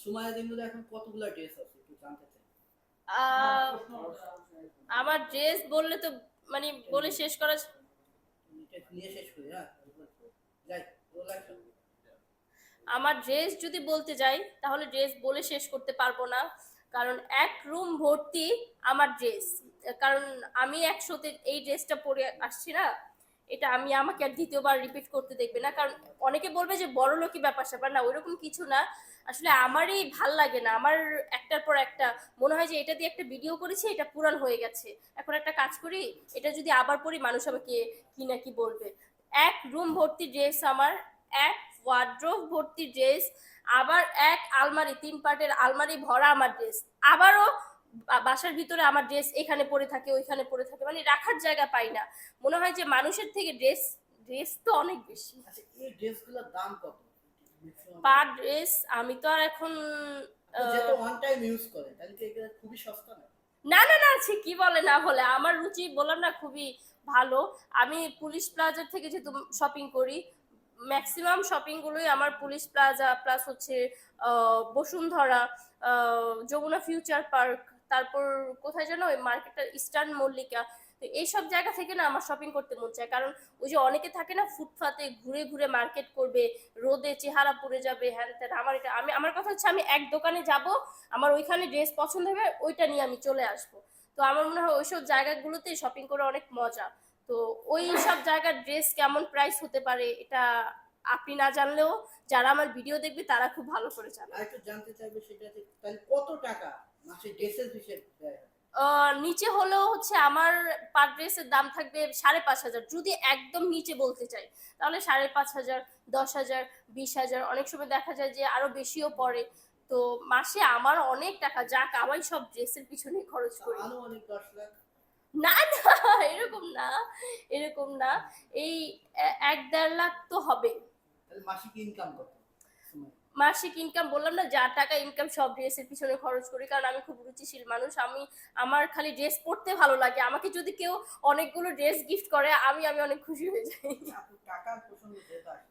সুমাইয়ার মধ্যে এখন কতগুলা ড্রেস আছে একটু জানতে চাই। আহ, আমার ড্রেস বললে তো মানে বলে শেষ করা এটা নিয়ে শেষ করি, হ্যাঁ যাই ওগুলা একটু। আমার ড্রেস যদি বলতে যাই তাহলে ড্রেস বলে শেষ করতে পারবো না, কারণ এক রুম ভর্তি আমার ড্রেস। কারণ আমি একশোতে এই ড্রেসটা পরে আসছি না, এটা আমি আমাকে আর দ্বিতীয়বার রিপিট করতে দেখবে না। কারণ অনেকে বলবে যে বড় লোকই ব্যাপার স্যাপার, না ওইরকম কিছু না। আসলে আমারই ভাল লাগে না, আমার একটার পর একটা মনে হয় যে এটা দিয়ে একটা ভিডিও করেছি, এটা পুরান হয়ে গেছে, এখন একটা কাজ করি, এটা যদি আবার পরি মানুষ আমাকে কি না কি বলবে। এক রুম ভর্তি ড্রেস আমার, এক ওয়ার্ড্রোব ভর্তি ড্রেস, আবার এক আলমারি, 3 পার্টের আলমারি ভরা আমার ড্রেস, আবারও বাসার ভিতরে আমার ড্রেস এখানে পড়ে থাকে ওইখানে পড়ে থাকে, মানে রাখার জায়গা পাই না। মনে হয় যে মানুষের থেকে ড্রেস ড্রেস তো অনেক বেশি। আচ্ছা, এই ড্রেসগুলোর দাম কত পার ড্রেস আমি তো আর এখন যেহেতু ওয়ান টাইম ইউজ করে তাহলে কি এগুলো খুবই সস্তা না? না না না, সে কি বলে না বলে, আমার রুচি বললাম না খুবই ভালো। আমি পুলিশ প্লাজার থেকে যেহেতু শপিং করি, ম্যাক্সিমাম শপিং গুলোই আমার পুলিশ প্লাজা প্লাস হচ্ছে বসুন্ধরা, যমুনা ফিউচার পার্ক, তারপর কোথায় যেন ওই মার্কেটটা ইস্টার্ন মল্লিকা। তো এইসব জায়গা থেকে না আমার শপিং করতে মন চায়, কারণ ওই যে অনেকে থাকে না ফুটপাতে ঘুরে ঘুরে মার্কেট করবে, রোদে চেহারা পড়ে যাবে হ্যান ত্যান, আমার এটা আমি আমার কথা হচ্ছে আমি এক দোকানে যাব, আমার ওইখানে ড্রেস পছন্দ হবে, ওইটা নিয়ে আমি চলে আসবো। তো আমার মনে হয় ওইসব জায়গাগুলোতে শপিং করে অনেক মজা। তো ওই সব জায়গার ড্রেস কেমন প্রাইস হতে পারে এটা আপনি না জানলেও যারা আমার ভিডিও দেখবে তারা খুব ভালো করে জানে। আর একটু জানতে চাইবে সেটা যে তাহলে কত টাকা মাসে ড্রেসের হিসেব দেয়? নিচে হলেও হচ্ছে আমার পার ড্রেসের দাম থাকবে 5,500, যদি একদম নিচে বলতে চাই তাহলে 5,500, 10,000, 20,000, অনেক সময় দেখা যায় যে আরো বেশিও পড়ে। তো মাসে আমার অনেক টাকা যা কামাই সব ড্রেসের পিছনে খরচ করি। আনুমানিক 10 লাখ? না না, এরকম না, এরকম না, এই 1-1.5 লাখ তো হবে। তাহলে মাসিক ইনকাম কত সুমাইয়া? মাসিক ইনকাম বললাম না, যা টাকা ইনকাম সব ড্রেসের পিছনে খরচ করি, কারণ আমি খুব রুচিশীল মানুষ। আমি আমার খালি ড্রেস পরতে ভালো লাগে, আমাকে যদি কেউ অনেকগুলো ড্রেস গিফট করে আমি আমি অনেক খুশি হয়ে যাই। আপনি টাকার প্রসঙ্গ যেহেতু আসছে